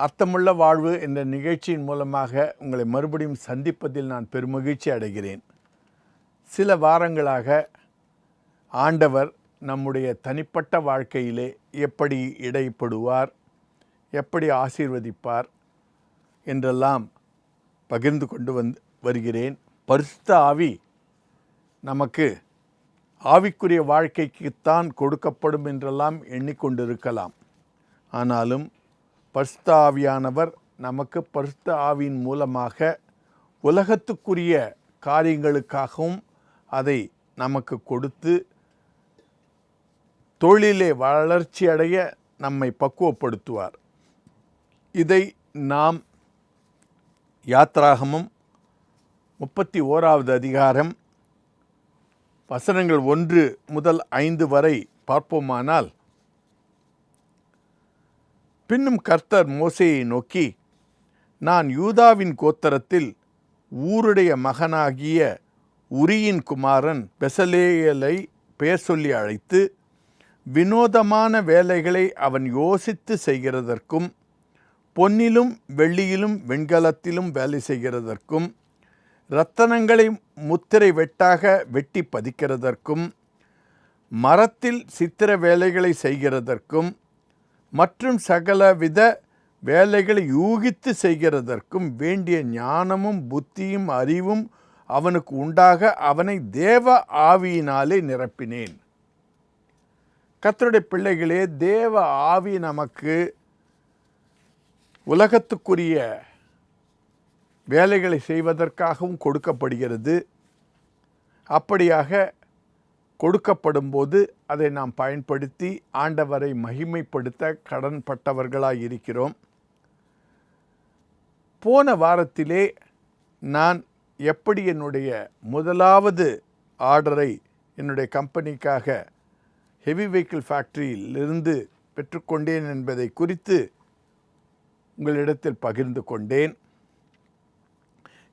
அர்த்தமுள்ள வாழ்வு என்ற நிகழ்ச்சியின் மூலமாக உங்களை மறுபடியும் சந்திப்பதில் நான் பெருமகிழ்ச்சி அடைகிறேன். சில வாரங்களாக ஆண்டவர் நம்முடைய தனிப்பட்ட வாழ்க்கையிலே எப்படி இடைப்படுவார், எப்படி ஆசீர்வதிப்பார் என்றெல்லாம் பகிர்ந்து கொண்டு வருகிறேன். பரிசுத்த ஆவி நமக்கு ஆவிக்குரிய வாழ்க்கைக்குத்தான் கொடுக்கப்படும் என்றெல்லாம் எண்ணிக்கொண்டிருக்கலாம். ஆனாலும் பரிசுத்த ஆவியானவர் நமக்கு பரிசுத்த ஆவியின் மூலமாக உலகத்துக்குரிய காரியங்களுக்காகவும் அதை நமக்கு கொடுத்து தொழிலே வளர்ச்சி அடைய நம்மை பக்குவப்படுத்துவார். இதை நாம் யாத்ராகமம் 31வது அதிகாரம் வசனங்கள் 1 முதல் 5 வரை பார்ப்போமானால், பின்னும் கர்த்தர் மோசேயை நோக்கி, நான் யூதாவின் கோத்திரத்தில் ஊருடைய மகனாகிய உரியின் குமாரன் பெசலேயலை பெயர் சொல்லி அழைத்து, வினோதமான வேலைகளை அவன் யோசித்து செய்கிறதற்கும், பொன்னிலும் வெள்ளியிலும் வெண்கலத்திலும் வேலை செய்கிறதற்கும், இரத்தனங்களை முத்திரை வெட்டாக வெட்டி பதிக்கிறதற்கும், மரத்தில் சித்திர வேலைகளை செய்கிறதற்கும், மற்றும் சகலவித வேலைகளை யூகித்து செய்கிறதற்கும் வேண்டிய ஞானமும் புத்தியும் அறிவும் அவனுக்கு உண்டாக அவனை தேவ ஆவியினாலே நிரப்பினேன். கர்த்தருடைய பிள்ளைகளே, தேவ ஆவி நமக்கு உலகத்துக்குரிய வேலைகளை செய்வதற்காகவும் கொடுக்கப்படுகிறது. அப்படியாக கொடுக்கப்படும்போது அதை நாம் பயன்படுத்தி ஆண்டவரை மகிமைப்படுத்த கடன்பட்டவர்களாய் இருக்கிறோம். போன வாரத்திலே நான் எப்படி என்னுடைய முதலாவது ஆர்டரை என்னுடைய கம்பெனிக்காக ஹெவி வெஹிக்கிள் ஃபேக்டரியிலிருந்து பெற்றுக்கொண்டேன் என்பதை குறித்து உங்களிடத்தில் பகிர்ந்து கொண்டேன்.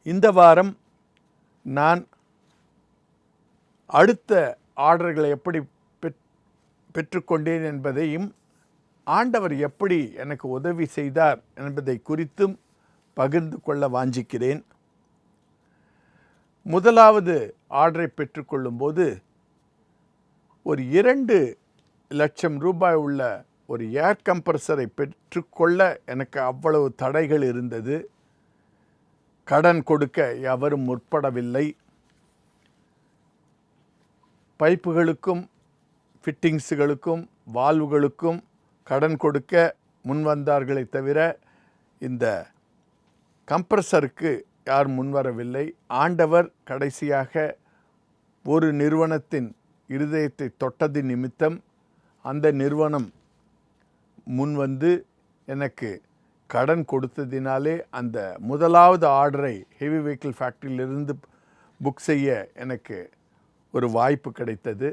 இந்த வாரம் நான் அடுத்த ஆர்டர்களை எப்படி பெற்றுக்கொண்டேன் என்பதையும் ஆண்டவர் எப்படி எனக்கு உதவி செய்தார் என்பதை குறித்தும் பகிர்ந்து கொள்ள வாஞ்சிக்கிறேன். முதலாவது ஆர்டரை பெற்றுக்கொள்ளும்போது ஒரு 2 லட்சம் ரூபாய் உள்ள ஒரு ஏர் கம்ப்ரஸரை பெற்றுக்கொள்ள எனக்கு அவ்வளவு தடைகள் இருந்தது. கடன் கொடுக்க எவரும் முற்படவில்லை. பைப்புகளுக்கும் ஃபிட்டிங்ஸுகளுக்கும் வால்வுகளுக்கும் கடன் கொடுக்க முன்வந்தார்களே தவிர இந்த கம்ப்ரஸருக்கு யார் முன்வரவில்லை. ஆண்டவர் கடைசியாக ஒரு நிறுவனத்தின் இருதயத்தை தொட்டது நிமித்தம் அந்த நிறுவனம் முன்வந்து எனக்கு கடன் கொடுத்ததினாலே அந்த முதலாவது ஆர்டரை ஹெவி வெஹிக்கிள் ஃபேக்டரியிலிருந்து புக் செய்ய எனக்கு ஒரு வாய்ப்பு கிடைத்தது.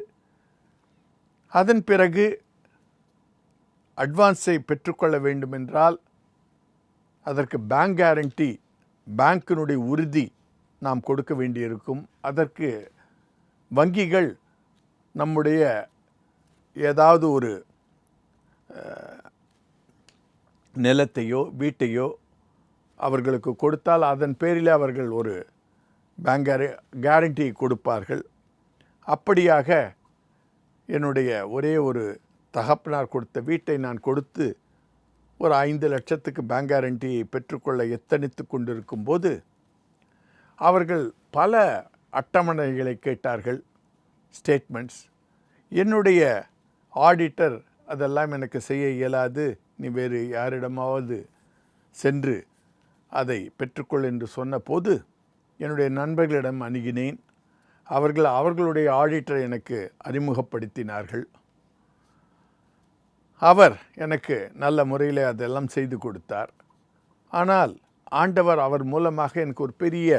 அதன் பிறகு அட்வான்ஸை பெற்றுக்கொள்ள வேண்டுமென்றால் அதற்கு பேங்க் கேரண்டி, பேங்க்கினுடைய உறுதி நாம் கொடுக்க வேண்டியிருக்கும். அதற்கு வங்கிகள் நம்முடைய ஏதாவது ஒரு நிலத்தையோ வீட்டையோ அவர்களுக்கு கொடுத்தால் அதன் பேரில் அவர்கள் ஒரு பேங்க் கேரண்டி கொடுப்பார்கள். அப்படியாக என்னுடைய ஒரே ஒரு தகப்பனார் கொடுத்த வீட்டை நான் கொடுத்து ஒரு 5 லட்சத்துக்கு பேங்க் கேரண்டியை பெற்றுக்கொள்ள எத்தனித்து கொண்டிருக்கும் போது அவர்கள் பல அட்டவணைகளை கேட்டார்கள், ஸ்டேட்மெண்ட்ஸ். என்னுடைய ஆடிட்டர் அதெல்லாம் எனக்கு செய்ய இயலாது, நீ வேறு யாரிடமாவது சென்று அதை பெற்றுக்கொள் என்று சொன்னபோது என்னுடைய நண்பர்களிடம் அணுகினேன். அவர்களுடைய ஆடிட்டரை எனக்கு அறிமுகப்படுத்தினார்கள். அவர் எனக்கு நல்ல முறையில் அதெல்லாம் செய்து கொடுத்தார். ஆனால் ஆண்டவர் அவர் மூலமாக எனக்கு ஒரு பெரிய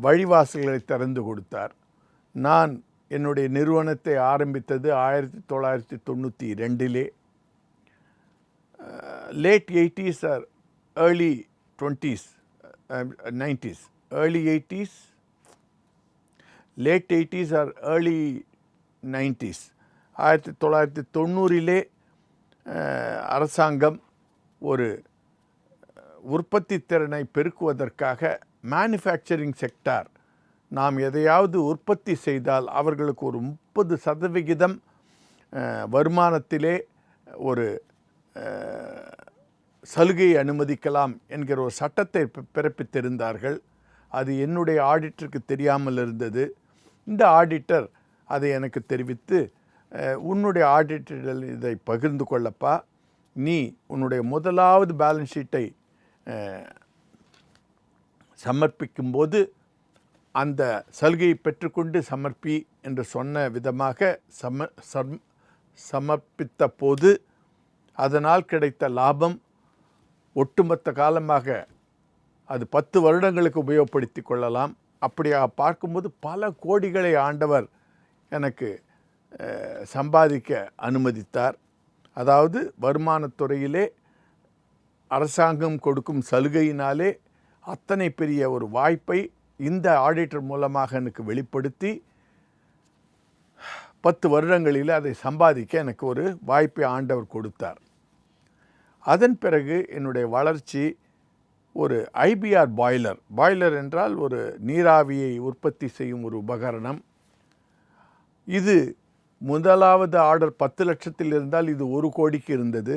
வழிவாசல்களை திறந்து கொடுத்தார். நான் என்னுடைய நிறுவனத்தை ஆரம்பித்தது 1992. Late 80s or early 20s 90s, early 80s, late 80s or early 90s. 1990 அரசாங்கம் ஒரு உற்பத்தி திறனை பெருக்குவதற்காக மேனுஃபேக்சரிங் செக்டார் நாம் எதையாவது உற்பத்தி செய்தால் அவர்களுக்கு ஒரு 30% வருமானத்திலே ஒரு சலுகையை அனுமதிக்கலாம் என்கிற ஒரு சட்டத்தை பிறப்பித்திருந்தார்கள். அது என்னுடைய ஆடிட்டருக்கு தெரியாமல் இருந்தது. இந்த ஆடிட்டர் அதை எனக்கு தெரிவித்து, உன்னுடைய ஆடிட்டரில் இதை பகிர்ந்து கொள்ளப்பா, நீ உன்னுடைய முதலாவது பேலன்ஸ் ஷீட்டை சமர்ப்பிக்கும்போது அந்த சலுகையை பெற்றுக்கொண்டு சமர்ப்பி என்று சொன்ன விதமாக சமர்ப்பித்த போது அதனால் கிடைத்த லாபம் ஒட்டுமொத்த காலமாக அது 10 வருடங்களுக்கு உபயோகப்படுத்தி கொள்ளலாம். அப்படியாக பார்க்கும்போது பல கோடிகளை ஆண்டவர் எனக்கு சம்பாதிக்க அனுமதித்தார். அதாவது வருமானத்துறையிலே அரசாங்கம் கொடுக்கும் சலுகையினாலே அத்தனை பெரிய ஒரு வாய்ப்பை இந்த ஆடிட்டர் மூலமாக எனக்கு வெளிப்படுத்தி 10 வருடங்களில் அதை சம்பாதிக்க எனக்கு ஒரு வாய்ப்பை ஆண்டவர் கொடுத்தார். அதன் பிறகு என்னுடைய வளர்ச்சி ஒரு ஐபிஆர் பாய்லர் என்றால் ஒரு நீராவியை உற்பத்தி செய்யும் ஒரு உபகரணம். இது முதலாவது ஆர்டர் 10 லட்சத்தில் இருந்தால் இது 1 கோடிக்கு இருந்தது.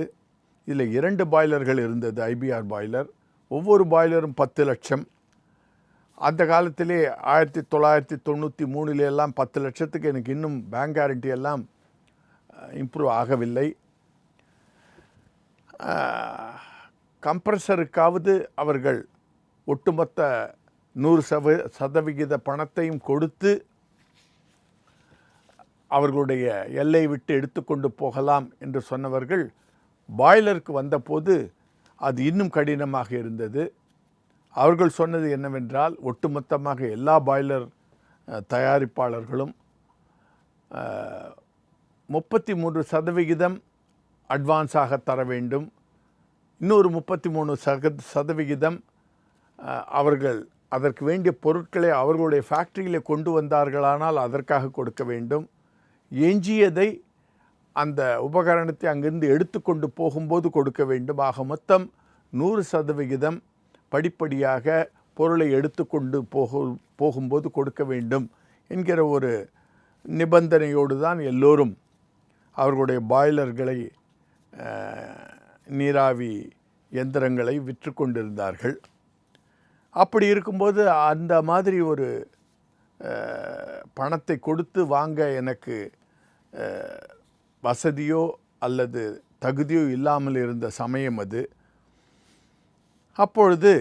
இதில் 2 பாய்லர்கள் இருந்தது, ஐபிஆர் பாய்லர். ஒவ்வொரு பாய்லரும் 10 லட்சம். அந்த காலத்திலே 1993 எல்லாம் 10 லட்சத்துக்கு எனக்கு இன்னும் பேங்க் கேரண்டி எல்லாம் இம்ப்ரூவ் ஆகவில்லை. கம்ப்ரஸருக்காவது அவர்கள் ஒட்டுமொத்த 100% பணத்தையும் கொடுத்து அவர்களுடைய எல்லை விட்டு எடுத்துக்கொண்டு போகலாம் என்று சொன்னவர்கள் பாய்லருக்கு வந்தபோது அது இன்னும் கடினமாக இருந்தது. அவர்கள் சொன்னது என்னவென்றால், ஒட்டுமொத்தமாக எல்லா பாய்லர் தயாரிப்பாளர்களும் 33% அட்வான்ஸாக தர வேண்டும், இன்னொரு 33% அவர்கள் அதற்கு வேண்டிய பொருட்களை அவர்களுடைய ஃபேக்ட்ரியிலே கொண்டு வந்தார்களானால் அதற்காக கொடுக்க வேண்டும், எஞ்சியதை அந்த உபகரணத்தை அங்கிருந்து எடுத்துக்கொண்டு போகும்போது கொடுக்க வேண்டும். ஆக மொத்தம் 100% படிப்படியாக பொருளை எடுத்துக்கொண்டு போகும்போது கொடுக்க வேண்டும் என்கிற ஒரு நிபந்தனையோடு தான் எல்லோரும் அவர்களுடைய பாய்லர்களை, நீராவி எந்திரங்களை விற்று கொண்டிருந்தார்கள். அப்படி இருக்கும்போது அந்த மாதிரி ஒரு பணத்தை கொடுத்து வாங்க எனக்கு வசதியோ அல்லது தகுதியோ இல்லாமல் இருந்த சமயம் அது. அப்பொழுது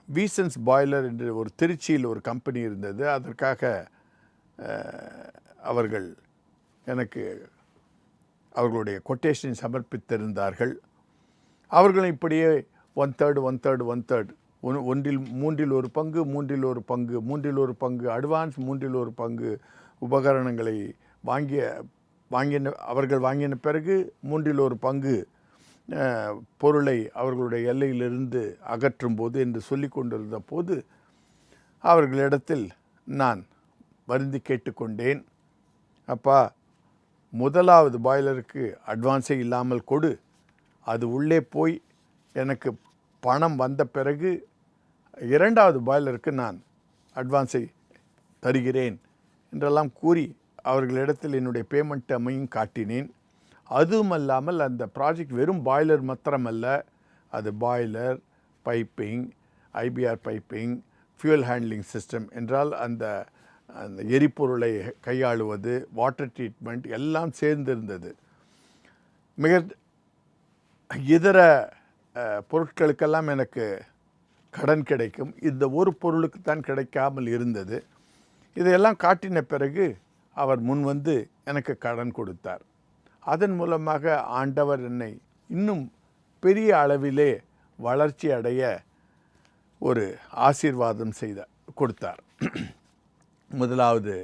வீசன்ஸ் பாய்லர் என்று ஒரு திருச்சியில் ஒரு கம்பெனி இருந்தது. அதற்காக அவர்கள் எனக்கு அவர்களுடைய கொட்டேஷனை சமர்ப்பித்திருந்தார்கள். அவர்களும் இப்படியே 1/3 மூன்றில் ஒரு பங்கு அட்வான்ஸ், 1/3 உபகரணங்களை அவர்கள் வாங்கின பிறகு 1/3 பொருளை அவர்களுடைய எல்லையிலிருந்து அகற்றும் போது என்று சொல்லி கொண்டிருந்த போது அவர்களிடத்தில் நான் வருந்தி கேட்டுக்கொண்டேன், அப்பா, முதலாவது பாய்லருக்கு அட்வான்ஸே இல்லாமல் கொடு, அது உள்ளே போய் எனக்கு பணம் வந்த பிறகு 2வது பாய்லருக்கு நான் அட்வான்ஸை தருகிறேன் என்றெல்லாம் கூறி அவர்களிடத்தில் என்னுடைய பேமெண்ட் அமையும் காட்டினேன். அதுவும் அல்லாமல் அந்த ப்ராஜெக்ட் வெறும் பாய்லர் மாத்திரமல்ல, அது boiler, piping, IPR piping, fuel handling system என்றால் அந்த எரிபொருளை கையாளுவது, வாட்டர் ட்ரீட்மெண்ட் எல்லாம் சேர்ந்திருந்தது. மிக இதர பொருட்களுக்கெல்லாம் எனக்கு கடன் கிடைக்கும், இந்த ஒரு பொருளுக்கு தான் கிடைக்காமல் இருந்தது. இதையெல்லாம் காட்டின பிறகு அவர் முன் வந்து எனக்கு கடன் கொடுத்தார். அதன் மூலமாக ஆண்டவர் என்னை இன்னும் பெரிய அளவிலே வளர்ச்சி அடைய ஒரு ஆசீர்வாதம் கொடுத்தார். முதலாவது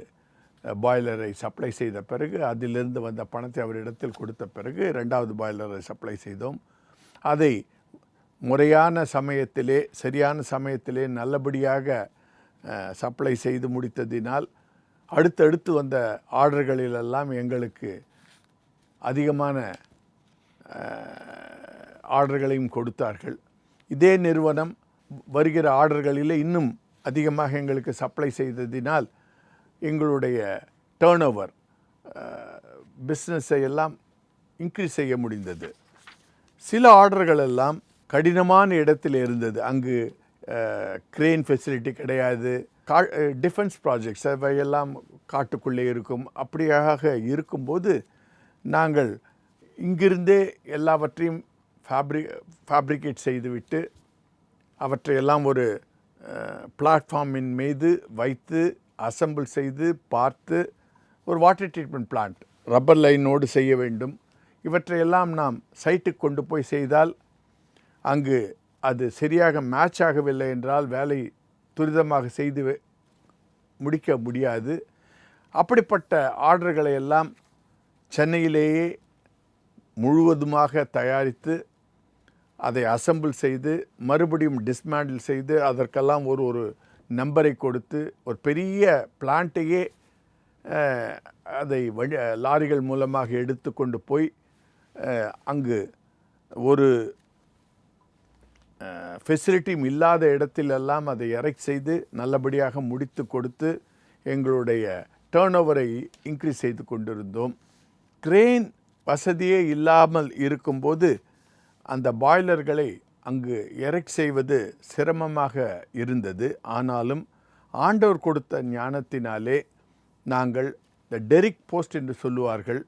பாய்லரை சப்ளை செய்த பிறகு அதிலிருந்து வந்த பணத்தை அவரிடத்தில் கொடுத்த பிறகு 2வது பாய்லரை சப்ளை செய்தோம். அதை முறையான சமயத்திலே, சரியான சமயத்திலே நல்லபடியாக சப்ளை செய்து முடித்ததினால் அடுத்தடுத்து வந்த ஆர்டர்களிலெல்லாம் எங்களுக்கு அதிகமான ஆர்டர்களையும் கொடுத்தார்கள். இதே நிறுவனம் வருகிற ஆர்டர்களில் இன்னும் அதிகமாக எங்களுக்கு சப்ளை செய்ததினால் எங்களுடைய டர்ன் ஓவர் பிஸ்னஸை எல்லாம் இன்க்ரீஸ் செய்ய முடிந்தது. சில ஆர்டர்கள் எல்லாம் கடினமான இடத்தில் இருந்தது. அங்கு கிரேன் ஃபெசிலிட்டி கிடையாது. டிஃபென்ஸ் ப்ராஜெக்ட்ஸ் அவையெல்லாம் காட்டுக்குள்ளே இருக்கும். அப்படியாக இருக்கும்போது நாங்கள் இங்கிருந்தே எல்லாவற்றையும் ஃபேப்ரிகேட் செய்துவிட்டு அவற்றையெல்லாம் ஒரு பிளாட்ஃபார்மின் மீது வைத்து அசம்பிள் செய்து பார்த்து, ஒரு வாட்டர் ட்ரீட்மெண்ட் பிளான்ட் ரப்பர் லைனோடு செய்ய வேண்டும். இவற்றையெல்லாம் நாம் சைட்டுக்கு கொண்டு போய் செய்தால் அங்கு அது சரியாக மேட்ச் ஆகவில்லை என்றால் வேலை துரிதமாக செய்து முடிக்க முடியாது. அப்படிப்பட்ட ஆர்டர்களை எல்லாம் சென்னையிலேயே முழுவதுமாக தயாரித்து அதை அசம்பிள் செய்து மறுபடியும் டிஸ்மேண்டில் செய்து அதற்கெல்லாம் ஒரு நம்பரை கொடுத்து ஒரு பெரிய பிளான்ட்டையே அதை லாரிகள் மூலமாக எடுத்து கொண்டு போய் அங்கு ஒரு ஃபெசிலிட்டியும் இல்லாத இடத்திலெல்லாம் அதை எரெக்ட் செய்து நல்லபடியாக முடித்து கொடுத்து எங்களுடைய டர்ன் ஓவரை இன்க்ரீஸ் செய்து கொண்டிருந்தோம். கிரேன் வசதியே இல்லாமல் இருக்கும்போது அந்த பாய்லர்களை அங்கு எரெக்ட் செய்வது சிரமமாக இருந்தது. ஆனாலும் ஆண்டவர் கொடுத்த ஞானத்தினாலே நாங்கள் இந்த டெரிக் போஸ்ட் என்று சொல்லுவார்கள்,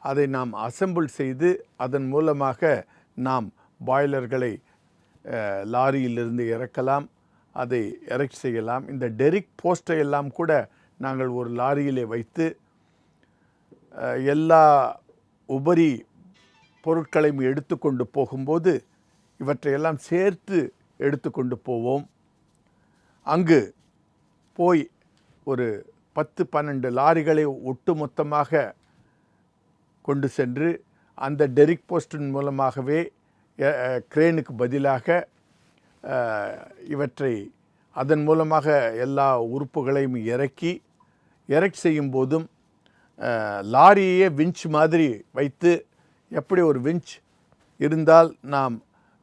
அதை நாம் அசம்பிள் செய்து அதன் மூலமாக நாம் பாய்லர்களை லாரியிலிருந்து இறக்கலாம், அதை எரெக்ட் செய்யலாம். இந்த டெரிக் போஸ்ட்டை எல்லாம் கூட நாங்கள் ஒரு லாரியிலே வைத்து எல்லா உபரி பொருட்களையும் எடுத்துக்கொண்டு போகும்போது இவற்றையெல்லாம் சேர்த்து எடுத்துக்கொண்டு போவோம். அங்கு போய் ஒரு 10-12 லாரிகளை ஒட்டுமொத்தமாக கொண்டு சென்று அந்த டெரிக் போஸ்டின் மூலமாகவே கிரேனுக்கு பதிலாக இவற்றை அதன் மூலமாக எல்லா உறுப்புகளையும் எரெக்ட் செய்யும் போதும் லாரியே விஞ்ச் மாதிரி வைத்து, எப்படி ஒரு விஞ்ச் இருந்தால் நாம்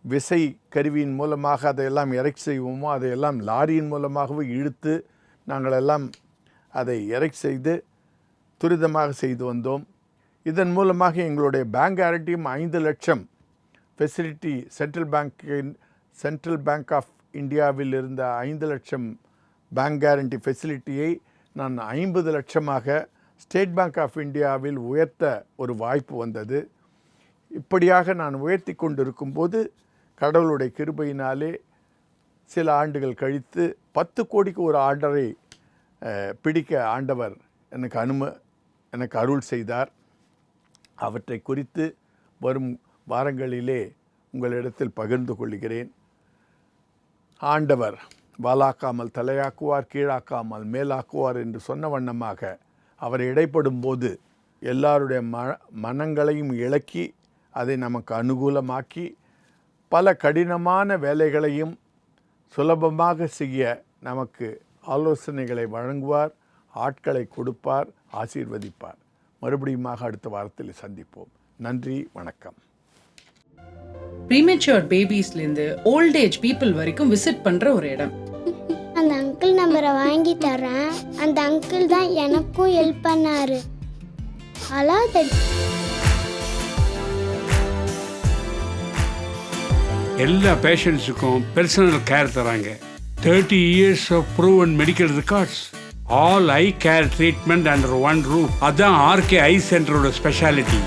விசை கருவியின் மூலமாக அதையெல்லாம் எரெக்ட் செய்வோமோ அதையெல்லாம் லாரியின் மூலமாகவே இழுத்து நாங்கள் எல்லாம் அதை எரெக்ட் செய்து துரிதமாக செய்து வந்தோம். இதன் மூலமாக எங்களுடைய பேங்க் கேரண்டியும் 5 லட்சம் ஃபெசிலிட்டி சென்ட்ரல் பேங்க் ஆஃப் இந்தியாவில் இருந்த 5 லட்சம் பேங்க் கேரண்டி ஃபெசிலிட்டியை நான் 50 லட்சமாக ஸ்டேட் பேங்க் ஆஃப் இந்தியாவில் உயர்த்த ஒரு வாய்ப்பு வந்தது. இப்படியாக நான் உயர்த்தி கொண்டிருக்கும்போது கடவுளுடைய கிருபையினாலே சில ஆண்டுகள் கழித்து 10 கோடிக்கு ஒரு ஆர்டரை பிடிக்க ஆண்டவர் எனக்கு அருள் செய்தார். அவற்றை குறித்து வரும் வாரங்களிலே உங்களிடத்தில் பகிர்ந்து கொள்கிறேன். ஆண்டவர் வாலாக்காமல் தலையாக்குவார், கீழாக்காமல் மேலாக்குவார் என்று சொன்ன வண்ணமாக அவர் இடைப்படும் போது எல்லாருடைய மனங்களையும் இளக்கி அதை நமக்கு அனுகூலமாக்கி பல கடினமான வேலைகளையும் சுலபமாக செய்ய நமக்கு ஆலோசனைகளை வழங்குவார், ஆட்களை கொடுப்பார், ஆசீர்வதிப்பார். மறுபடியுமாக அடுத்த வாரத்தில் சந்திப்போம். நன்றி, வணக்கம். ப்ரீமெச்சூர் பேபிஸ்லேருந்து ஓல்ட் ஏஜ் பீப்புள் வரைக்கும் விசிட் பண்ணுற ஒரு இடம். அந்த அங்கிள் நம்பரை வாங்கி தரேன். அந்த அங்கிள் தான் எனக்கும் ஹெல்ப் பண்ணாரு. எல்லா பேஷண்ட்ஸுக்கும் பர்சனல் கேர் தராங்க. 30 years of proven medical records. All eye care treatment under one roof. அதான் ஆர்கே ஐ சென்டரோட ஸ்பெஷாலிட்டி.